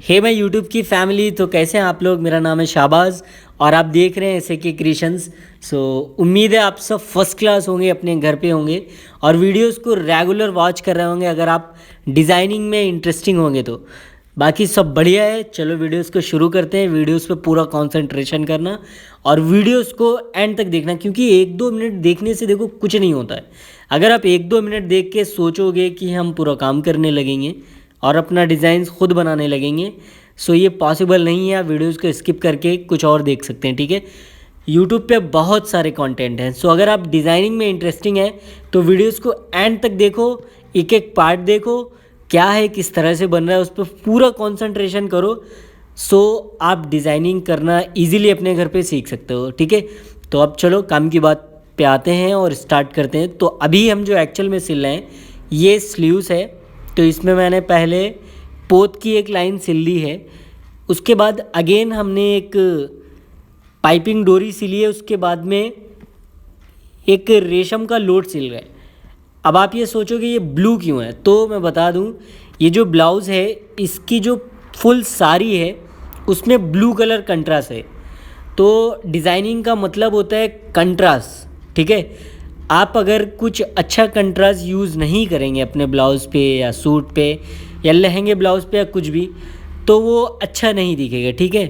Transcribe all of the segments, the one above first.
Hey my YouTube की family. तो कैसे हैं आप लोग। मेरा नाम है शाहबाज और आप देख रहे हैं SAK क्रिएशंस। सो उम्मीद है आप सब फर्स्ट क्लास होंगे, अपने घर पे होंगे और वीडियोस को रेगुलर वॉच कर रहे होंगे। अगर आप डिज़ाइनिंग में इंटरेस्टिंग होंगे तो बाकी सब बढ़िया है। चलो वीडियोस को शुरू करते हैं। वीडियोस पे पूरा कंसंट्रेशन करना और वीडियोस को एंड तक देखना, क्योंकि 1-2 मिनट देखने से देखो कुछ नहीं होता है। अगर आप 1-2 मिनट देख के सोचोगे कि हम पूरा काम करने लगेंगे और अपना डिज़ाइंस खुद बनाने लगेंगे, सो ये पॉसिबल नहीं है। आप वीडियोस को स्किप करके कुछ और देख सकते हैं, ठीक है। यूट्यूब पे बहुत सारे कंटेंट हैं। सो अगर आप डिज़ाइनिंग में इंटरेस्टिंग है तो वीडियोस को एंड तक देखो, एक एक पार्ट देखो, क्या है किस तरह से बन रहा है, उस पर पूरा कंसंट्रेशन करो। सो आप डिज़ाइनिंग करना इजीली अपने घर पे सीख सकते हो, ठीक है। तो अब चलो काम की बात पे आते हैं और स्टार्ट करते हैं। तो अभी हम जो एक्चुअल में सिल रहे हैं ये स्लीव्स है। तो इसमें मैंने पहले पोत की एक लाइन सिल ली है, उसके बाद अगेन हमने एक पाइपिंग डोरी सिली है, उसके बाद में एक रेशम का लोड सिल रहा है। अब आप ये सोचोगे ये ब्लू क्यों है, तो मैं बता दूं, ये जो ब्लाउज़ है इसकी जो फुल साड़ी है उसमें ब्लू कलर कंट्रास्ट है। तो डिज़ाइनिंग का मतलब होता है कंट्रास्ट, ठीक है। आप अगर कुछ अच्छा कंट्रास्ट यूज़ नहीं करेंगे अपने ब्लाउज़ पे या सूट पे या लहंगे ब्लाउज़ पे या कुछ भी, तो वो अच्छा नहीं दिखेगा, ठीक है।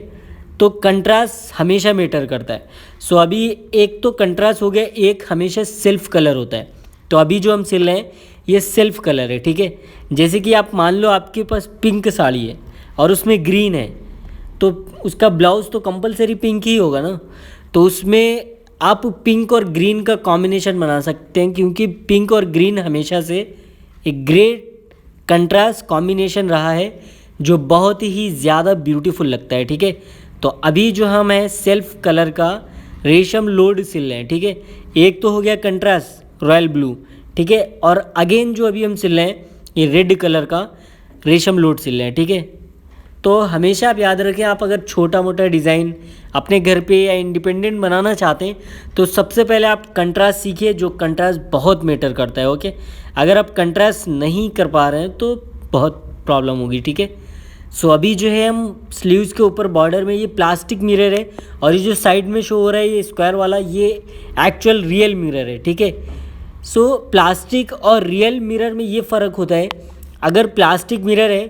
तो कंट्रास्ट हमेशा मैटर करता है। सो अभी एक तो कंट्रास्ट हो गया, एक हमेशा सेल्फ कलर होता है। तो अभी जो हम सिल रहे हैं ये सेल्फ कलर है, ठीक है। जैसे कि आप मान लो आपके पास पिंक साड़ी है और उसमें ग्रीन है, तो उसका ब्लाउज़ तो कंपलसरी पिंक ही होगा ना। तो उसमें आप पिंक और ग्रीन का कॉम्बिनेशन बना सकते हैं, क्योंकि पिंक और ग्रीन हमेशा से एक ग्रेट कंट्रास्ट कॉम्बिनेशन रहा है जो बहुत ही ज़्यादा ब्यूटीफुल लगता है, ठीक है। तो अभी जो हम है सेल्फ कलर का रेशम लोड सिल रहे हैं, ठीक है। एक तो हो गया कंट्रास्ट रॉयल ब्लू, ठीक है। और अगेन जो अभी हम सिल रहे हैं ये रेड कलर का रेशम लोड सिल रहे हैं, ठीक है। तो हमेशा आप याद रखें, आप अगर छोटा मोटा डिज़ाइन अपने घर पे या इंडिपेंडेंट बनाना चाहते हैं तो सबसे पहले आप कंट्रास्ट सीखिए, जो कंट्रास्ट बहुत मैटर करता है, ओके। अगर आप कंट्रास्ट नहीं कर पा रहे हैं तो बहुत प्रॉब्लम होगी, ठीक है। सो अभी जो है हम स्लीव्स के ऊपर बॉर्डर में ये प्लास्टिक मिरर है और ये जो साइड में शो हो रहा है ये स्क्वायर वाला, ये एक्चुअल रियल मिरर है, ठीक है। सो प्लास्टिक और रियल मिरर में ये फ़र्क होता है। अगर प्लास्टिक मिरर है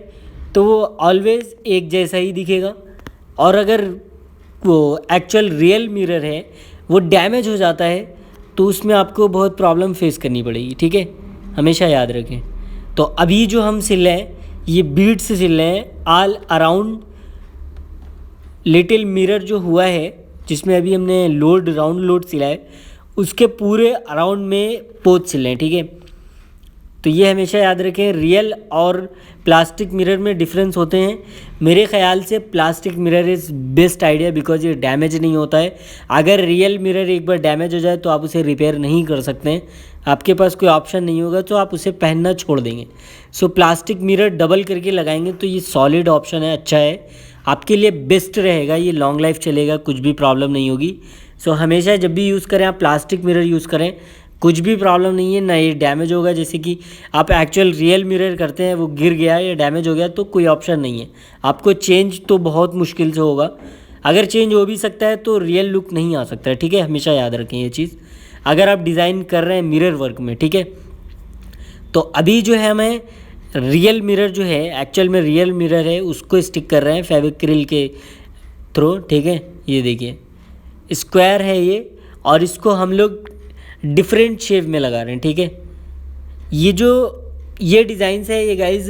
तो वो ऑलवेज़ एक जैसा ही दिखेगा, और अगर वो एक्चुअल रियल मिरर है वो डैमेज हो जाता है तो उसमें आपको बहुत प्रॉब्लम फेस करनी पड़ेगी, ठीक है। हमेशा याद रखें। तो अभी जो हम सिल रहे हैं ये बीड से सिल रहे हैं ऑल अराउंड लिटिल मिरर जो हुआ है, जिसमें अभी हमने लोड राउंड लोड सिला है, उसके पूरे अराउंड में पोत सिल रहे हैं, ठीक है। तो ये हमेशा याद रखें, रियल और प्लास्टिक मिरर में डिफरेंस होते हैं। मेरे ख्याल से plastic mirror is best idea, because ये डैमेज नहीं होता है। अगर रियल मिरर एक बार डैमेज हो जाए तो आप उसे रिपेयर नहीं कर सकते हैं, आपके पास कोई ऑप्शन नहीं होगा, तो आप उसे पहनना छोड़ देंगे। सो प्लास्टिक मिरर डबल करके लगाएंगे तो ये सॉलिड ऑप्शन है, अच्छा है, आपके लिए बेस्ट रहेगा, ये लॉन्ग लाइफ चलेगा, कुछ भी प्रॉब्लम नहीं होगी। सो हमेशा जब भी यूज़ करें आप प्लास्टिक मिरर यूज़ करें, कुछ भी प्रॉब्लम नहीं है, ना ये डैमेज होगा। जैसे कि आप एक्चुअल रियल मिरर करते हैं, वो गिर गया या डैमेज हो गया तो कोई ऑप्शन नहीं है, आपको चेंज तो बहुत मुश्किल से होगा। अगर चेंज हो भी सकता है तो रियल लुक नहीं आ सकता है, ठीक है। हमेशा याद रखें ये चीज़, अगर आप डिज़ाइन कर रहे हैं मिरर वर्क में, ठीक है। तो अभी जो है हमें रियल मिरर जो है, एक्चुअल में रियल मिरर है, उसको स्टिक कर रहे हैं फेविक्रिल के थ्रू, ठीक है। ये देखिए स्क्वायर है ये, और इसको हम लोग डिफरेंट शेप में लगा रहे हैं, ठीक है। ये डिज़ाइंस है ये गाइज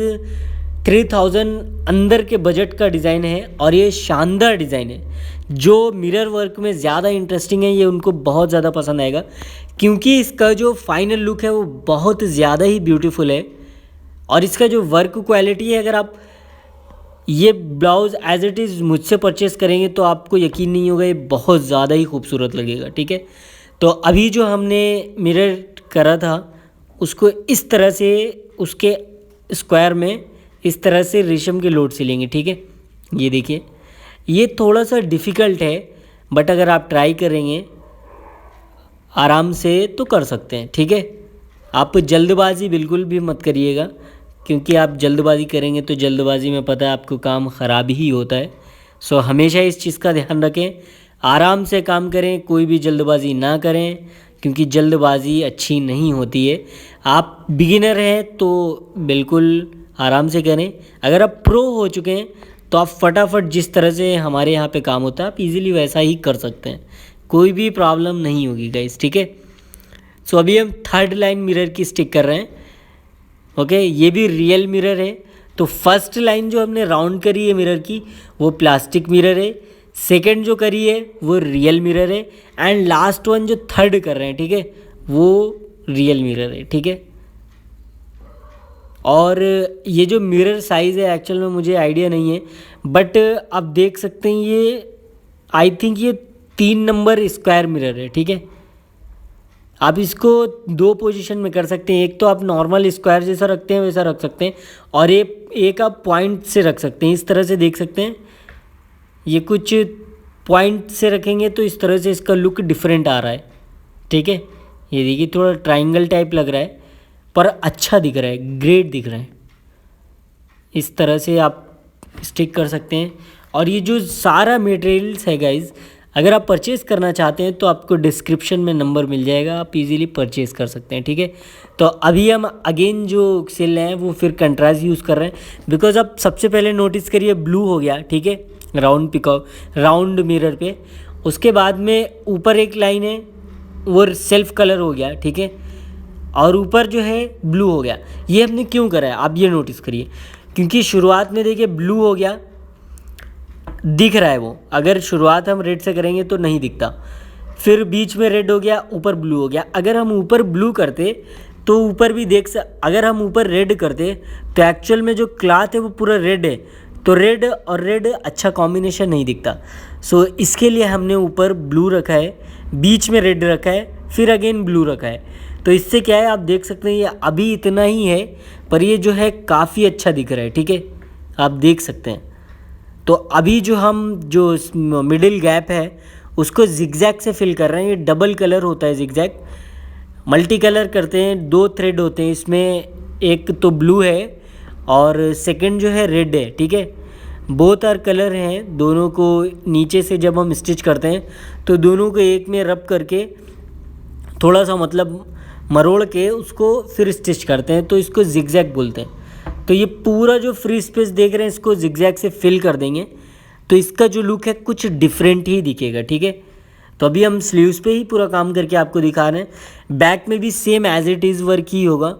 3000 अंदर के बजट का डिज़ाइन है और ये शानदार डिज़ाइन है। जो मिरर वर्क में ज़्यादा इंटरेस्टिंग है ये उनको बहुत ज़्यादा पसंद आएगा, क्योंकि इसका जो फाइनल लुक है वो बहुत ज़्यादा ही ब्यूटीफुल है। और इसका जो वर्क क्वालिटी है, अगर आप ये ब्लाउज़ एज इट इज़ मुझसे परचेस करेंगे तो आपको यकीन नहीं होगा, ये बहुत ज़्यादा ही खूबसूरत लगेगा, ठीक है। तो अभी जो हमने मिरर करा था उसको इस तरह से उसके स्क्वायर में इस तरह से रेशम के लोड सिलेंगे, ठीक है। ये देखिए ये थोड़ा सा डिफ़िकल्ट है, बट अगर आप ट्राई करेंगे आराम से तो कर सकते हैं, ठीक है। आप जल्दबाजी बिल्कुल भी मत करिएगा क्योंकि आप जल्दबाजी करेंगे तो जल्दबाजी में पता है आपको काम ख़राब ही होता है। सो हमेशा इस चीज़ का ध्यान रखें, आराम से काम करें, कोई भी जल्दबाजी ना करें, क्योंकि जल्दबाजी अच्छी नहीं होती है। आप बिगिनर हैं तो बिल्कुल आराम से करें, अगर आप प्रो हो चुके हैं तो आप फटाफट जिस तरह से हमारे यहाँ पे काम होता है आप इजीली वैसा ही कर सकते हैं, कोई भी प्रॉब्लम नहीं होगी गाइस, ठीक है। सो अभी हम थर्ड लाइन मिरर की स्टिक कर रहे हैं। ओके, ये भी रियल मिरर है। तो फर्स्ट लाइन जो हमने राउंड करी है मिरर की वो प्लास्टिक मिरर है, सेकंड जो करी है वो रियल मिरर है, एंड लास्ट वन जो थर्ड कर रहे हैं, ठीक है, वो रियल मिरर है, ठीक है। और ये जो मिरर साइज़ है एक्चुअल में मुझे आइडिया नहीं है, बट आप देख सकते हैं ये आई थिंक ये 3 नंबर स्क्वायर मिरर है, ठीक है। आप इसको 2 पोजीशन में कर सकते हैं, एक तो आप नॉर्मल स्क्वायर जैसा रखते हैं वैसा रख सकते हैं, और एक आप पॉइंट से रख सकते हैं, इस तरह से देख सकते हैं। ये कुछ पॉइंट से रखेंगे तो इस तरह से इसका लुक डिफरेंट आ रहा है, ठीक है। ये देखिए थोड़ा ट्रायंगल टाइप लग रहा है पर अच्छा दिख रहा है, ग्रेट दिख रहा है। इस तरह से आप स्टिक कर सकते हैं। और ये जो सारा मटेरियल्स है गाइज, अगर आप परचेज़ करना चाहते हैं तो आपको डिस्क्रिप्शन में नंबर मिल जाएगा, आप इजीली परचेज़ कर सकते हैं, ठीक है। तो अभी हम अगेन जो सेल हैं वो फिर कंट्रास्ट यूज़ कर रहे हैं, बिकॉज आप सबसे पहले नोटिस करिए ब्लू हो गया, ठीक है, राउंड पिकअप राउंड मिरर पे। उसके बाद में ऊपर एक लाइन है वो सेल्फ कलर हो गया, ठीक है, और ऊपर जो है ब्लू हो गया। ये हमने क्यों करा है आप ये नोटिस करिए, क्योंकि शुरुआत में देखिए ब्लू हो गया, दिख रहा है वो, अगर शुरुआत हम रेड से करेंगे तो नहीं दिखता, फिर बीच में रेड हो गया, ऊपर ब्लू हो गया। अगर हम ऊपर ब्लू करते तो ऊपर भी अगर हम ऊपर रेड करते तो एक्चुअल में जो क्लॉथ है वो पूरा रेड है, तो रेड और रेड अच्छा कॉम्बिनेशन नहीं दिखता। सो इसके लिए हमने ऊपर ब्लू रखा है, बीच में रेड रखा है, फिर अगेन ब्लू रखा है। तो इससे क्या है आप देख सकते हैं ये अभी इतना ही है पर ये जो है काफ़ी अच्छा दिख रहा है, ठीक है, आप देख सकते हैं। तो अभी जो मिडिल गैप है उसको जिगजैग से फिल कर रहे हैं। ये डबल कलर होता है जिगजैग, मल्टी कलर करते हैं, 2 थ्रेड होते हैं इसमें, एक तो ब्लू है और सेकंड जो है रेड है, ठीक है। बोथ आर कलर हैं, दोनों को नीचे से जब हम स्टिच करते हैं तो दोनों को एक में रब करके थोड़ा सा मतलब मरोड़ के उसको फिर स्टिच करते हैं, तो इसको जिगजैग बोलते हैं। तो ये पूरा जो फ्री स्पेस देख रहे हैं इसको जिगजैग से फिल कर देंगे तो इसका जो लुक है कुछ डिफरेंट ही दिखेगा, ठीक है। तो अभी हम स्लीव्स पे ही पूरा काम करके आपको दिखा रहे हैं, बैक में भी same as it is work ही होगा।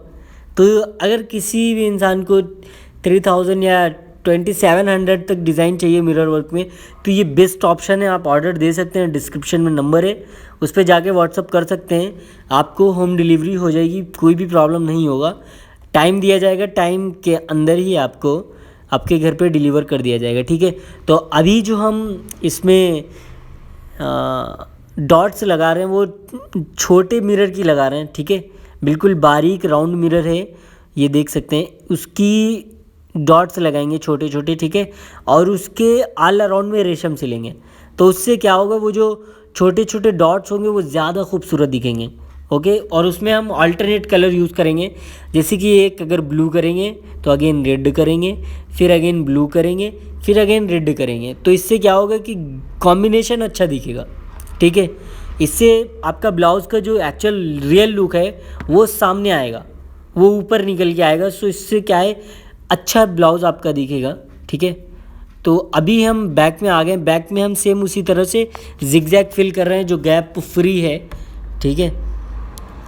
तो अगर किसी भी इंसान को 3000 या 2700 तक डिज़ाइन चाहिए मिरर वर्क में तो ये बेस्ट ऑप्शन है, आप ऑर्डर दे सकते हैं, डिस्क्रिप्शन में नंबर है, उस पर जाके व्हाट्सअप कर सकते हैं, आपको होम डिलीवरी हो जाएगी, कोई भी प्रॉब्लम नहीं होगा। टाइम दिया जाएगा, टाइम के अंदर ही आपको आपके घर पे डिलीवर कर दिया जाएगा, ठीक है। तो अभी जो हम इसमें डॉट्स लगा रहे हैं वो छोटे मिरर की लगा रहे हैं, ठीक है, बिल्कुल बारीक राउंड मिरर है, ये देख सकते हैं, उसकी डॉट्स लगाएंगे छोटे छोटे, ठीक है, और उसके ऑल अराउंड में रेशम सिलेंगे। तो उससे क्या होगा, वो जो छोटे छोटे डॉट्स होंगे वो ज़्यादा खूबसूरत दिखेंगे, ओके। और उसमें हम अल्टरनेट कलर यूज़ करेंगे, जैसे कि एक अगर ब्लू करेंगे तो अगेन रेड करेंगे, फिर अगेन ब्लू करेंगे, फिर अगेन रेड करेंगे। तो इससे क्या होगा कि कॉम्बिनेशन अच्छा दिखेगा, ठीक है। इससे आपका ब्लाउज़ का जो एक्चुअल रियल लुक है वो सामने आएगा, वो ऊपर निकल के आएगा। सो इससे क्या है अच्छा ब्लाउज़ आपका दिखेगा, ठीक है। तो अभी हम बैक में आ गए, बैक में हम सेम उसी तरह से जिगजैग फिल कर रहे हैं जो गैप फ्री है, ठीक है।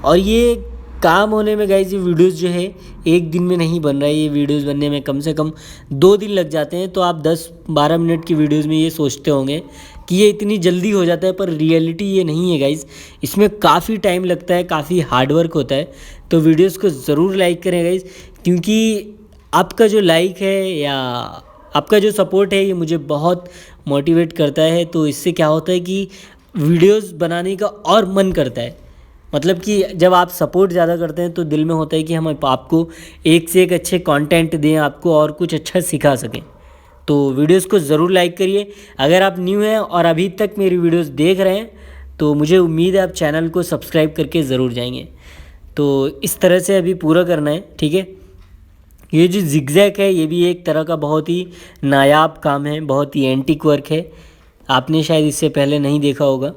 और ये काम होने में गाइस ये वीडियोस जो है एक दिन में नहीं बन रहा है, ये वीडियोस बनने में कम से कम 2 दिन लग जाते हैं। तो आप 10-12 मिनट की वीडियोस में ये सोचते होंगे कि ये इतनी जल्दी हो जाता है, पर रियलिटी ये नहीं है गाइस, इसमें काफ़ी टाइम लगता है, काफ़ी हार्डवर्क होता है। तो वीडियोस को ज़रूर लाइक करें गाइस, क्योंकि आपका जो लाइक है या आपका जो सपोर्ट है ये मुझे बहुत मोटिवेट करता है। तो इससे क्या होता है कि वीडियोस बनाने का और मन करता है, मतलब कि जब आप सपोर्ट ज़्यादा करते हैं तो दिल में होता है कि हम आपको एक से एक अच्छे कंटेंट दें, आपको और कुछ अच्छा सिखा सकें। तो वीडियोस को ज़रूर लाइक करिए। अगर आप न्यू हैं और अभी तक मेरी वीडियोस देख रहे हैं तो मुझे उम्मीद है आप चैनल को सब्सक्राइब करके ज़रूर जाएंगे। तो इस तरह से अभी पूरा करना है, ठीक है। ये जो जिगजैग है ये भी एक तरह का बहुत ही नायाब काम है, बहुत ही एंटीक वर्क है, आपने शायद इससे पहले नहीं देखा होगा।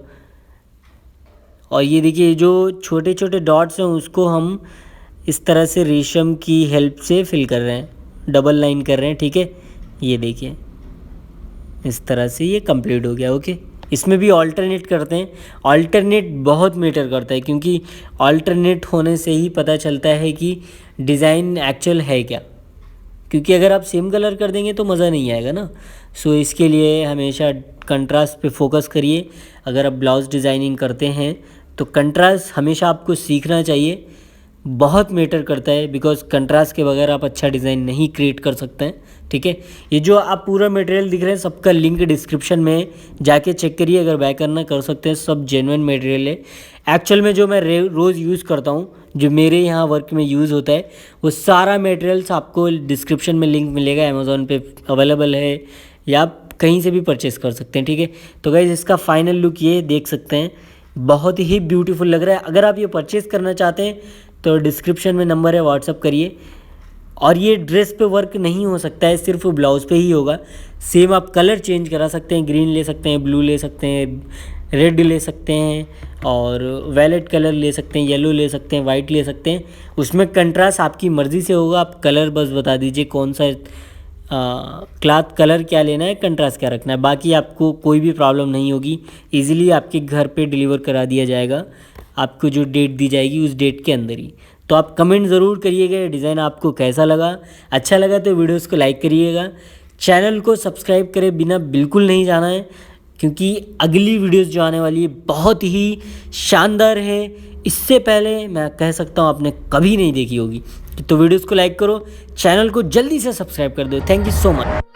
और ये देखिए जो छोटे छोटे डॉट्स हैं उसको हम इस तरह से रेशम की हेल्प से फिल कर रहे हैं, डबल लाइन कर रहे हैं, ठीक है। ये देखिए इस तरह से ये कंप्लीट हो गया। ओके, इसमें भी ऑल्टरनेट करते हैं। ऑल्टरनेट बहुत मैटर करता है क्योंकि ऑल्टरनेट होने से ही पता चलता है कि डिज़ाइन एक्चुअल है क्या, क्योंकि अगर आप सेम कलर कर देंगे तो मज़ा नहीं आएगा ना। सो इसके लिए हमेशा कंट्रास्ट पे फोकस करिए। अगर आप ब्लाउज़ डिज़ाइनिंग करते हैं तो कंट्रास्ट हमेशा आपको सीखना चाहिए, बहुत मैटर करता है, बिकॉज कंट्रास्ट के बगैर आप अच्छा डिज़ाइन नहीं क्रिएट कर सकते हैं, ठीक है। ये जो आप पूरा मटेरियल दिख रहे हैं सबका लिंक डिस्क्रिप्शन में जाके चेक करिए, अगर बाय करना कर सकते हैं, सब जेन्युइन मटेरियल है। एक्चुअल में जो मैं रोज़ यूज़ करता हूँ, जो मेरे यहाँ वर्क में यूज़ होता है, वो सारा मटेरियल्स आपको डिस्क्रिप्शन में लिंक मिलेगा, अमेज़ॉन पे अवेलेबल है या आप कहीं से भी परचेस कर सकते हैं, ठीक है। तो गाइस इसका फाइनल लुक ये देख सकते हैं, बहुत ही ब्यूटीफुल लग रहा है। अगर आप ये परचेस करना चाहते हैं तो डिस्क्रिप्शन में नंबर है, व्हाट्सअप करिए। और ये ड्रेस पे वर्क नहीं हो सकता है, सिर्फ ब्लाउज़ पे ही होगा। सेम आप कलर चेंज करा सकते हैं, ग्रीन ले सकते हैं, ब्लू ले सकते हैं, रेड ले सकते हैं, और वैलेट कलर ले सकते हैं, येलो ले सकते हैं, वाइट ले सकते हैं। उसमें कंट्रास्ट आपकी मर्ज़ी से होगा, आप कलर बस बता दीजिए कौन सा क्लॉथ कलर क्या लेना है, कंट्रास्ट क्या रखना है, बाकी आपको कोई भी प्रॉब्लम नहीं होगी। इजीली आपके घर पे डिलीवर करा दिया जाएगा, आपको जो डेट दी जाएगी उस डेट के अंदर ही। तो आप कमेंट ज़रूर करिएगा ये डिज़ाइन आपको कैसा लगा। अच्छा लगा तो वीडियोस को लाइक करिएगा, चैनल को सब्सक्राइब करे बिना बिल्कुल नहीं जाना है, क्योंकि अगली वीडियोस जो आने वाली है बहुत ही शानदार है। इससे पहले मैं कह सकता हूँ आपने कभी नहीं देखी होगी। तो वीडियोस को लाइक करो, चैनल को जल्दी से सब्सक्राइब कर दो। Thank you so much.